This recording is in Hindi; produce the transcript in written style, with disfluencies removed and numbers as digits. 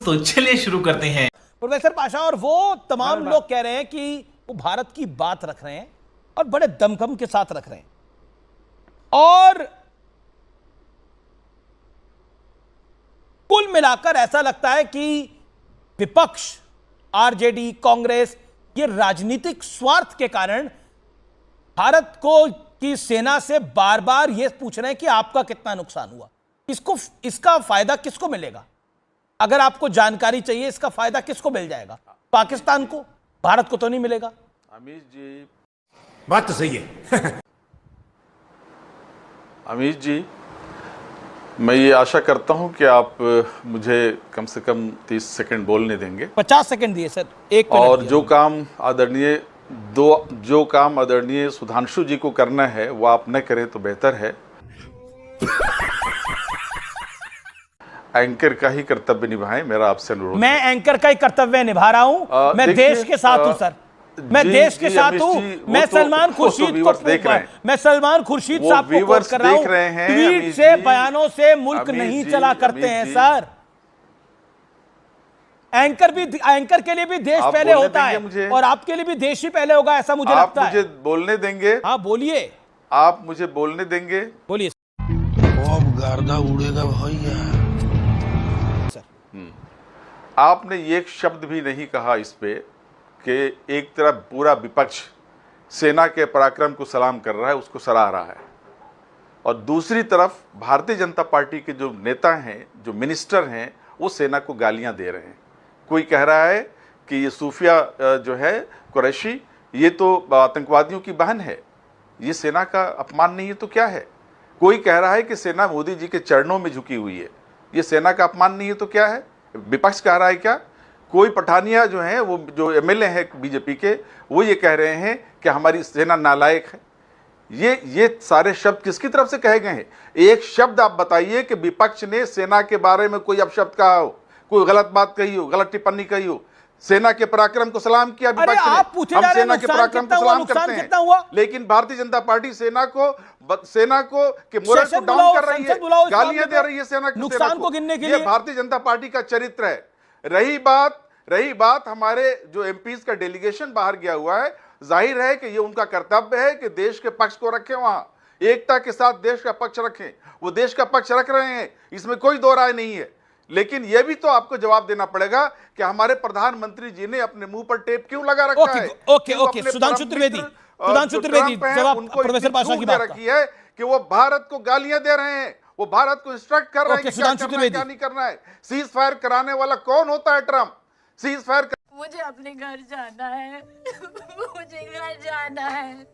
तो चलिए शुरू करते हैं। प्रोफेसर पाशा और वो तमाम लोग कह रहे हैं कि वो भारत की बात रख रहे हैं और बड़े दमखम के साथ रख रहे हैं, और कुल मिलाकर ऐसा लगता है कि विपक्ष, आरजेडी, कांग्रेस, ये राजनीतिक स्वार्थ के कारण भारत को की सेना से बार बार ये पूछ रहे हैं कि आपका कितना नुकसान हुआ, इसका फायदा किसको मिलेगा? अगर आपको जानकारी चाहिए इसका फायदा किसको मिल जाएगा? पाकिस्तान को, भारत को तो नहीं मिलेगा। अमीश जी, बात तो सही है। अमीश जी, मैं ये आशा करता हूं कि आप मुझे कम से कम 30 सेकंड बोलने देंगे। 50 सेकंड दिए सर, 1 मिनट। और जो काम आदरणीय सुधांशु जी को करना है वो आप न करें तो बेहतर है। एंकर का ही कर्तव्य निभाएं, मेरा आपसे अनुरोध। मैं एंकर का ही कर्तव्य निभा रहा हूं। मैं देश के साथ हूं सर, मैं देश के साथ हूं। मैं सलमान खुर्शीद को देख रहे हैं, मैं सलमान खुर्शीद साहब को कोट कर रहा हूं। ट्वीट से, बयानों से मुल्क नहीं चला करते हैं सर। एंकर के लिए भी देश पहले होता है और आपके लिए भी देश ही पहले होगा, ऐसा मुझे लगता है। आप मुझे बोलने देंगे? हाँ बोलिए। आप मुझे बोलने देंगे? बोलिए। अब गर्दा उड़ेगा भैया। आपने एक शब्द भी नहीं कहा इस पे कि एक तरफ पूरा विपक्ष सेना के पराक्रम को सलाम कर रहा है, उसको सराह रहा है, और दूसरी तरफ भारतीय जनता पार्टी के जो नेता हैं, जो मिनिस्टर हैं, वो सेना को गालियां दे रहे हैं। कोई कह रहा है कि ये सूफिया जो है कुरैशी, ये तो आतंकवादियों की बहन है, ये सेना का अपमान नहीं है तो क्या है? कोई कह रहा है कि सेना मोदी जी के चरणों में झुकी हुई है, ये सेना का अपमान नहीं है तो क्या है? विपक्ष कह रहा है क्या? कोई पठानिया जो है, वो जो एमएलए हैं बीजेपी के, वो ये कह रहे हैं कि हमारी सेना नालायक है। ये सारे शब्द किसकी तरफ से कहे गए हैं? एक शब्द आप बताइए कि विपक्ष ने सेना के बारे में कोई अपशब्द कहा हो, कोई गलत बात कही हो, गलत टिप्पणी कही हो। सेना के पराक्रम को सलाम किया विपक्ष ने। हम सेना के पराक्रम को सलाम करते हैं, लेकिन भारतीय जनता पार्टी सेना को के मोरल को डाउन कर रही है, गालियां दे रही है सेना के नुकसान को गिनने के लिए। ये भारतीय जनता पार्टी का चरित्र है। रही बात हमारे जो एमपीज का डेलीगेशन बाहर गया हुआ है, जाहिर है कि ये उनका कर्तव्य है कि देश के पक्ष को रखें, वहां एकता के साथ देश का पक्ष रखें। वो देश का पक्ष रख रहे हैं, इसमें कोई दो राय नहीं है। लेकिन यह भी तो आपको जवाब देना पड़ेगा कि हमारे प्रधानमंत्री जी ने अपने मुंह पर टेप क्यों लगा रखा है? ओके, सुधांशु त्रिवेदी जवाब प्रोफेसर पाशा की बात रखी है कि वो भारत को गालियां दे रहे हैं, वो भारत को इंस्ट्रक्ट कर रहे हैं कि क्या करना है, क्या नहीं करना है। सीज फायर कराने वाला कौन होता है? ट्रम्प। सीज फायर मुझे अपने घर जाना है। मुझे घर जाना है।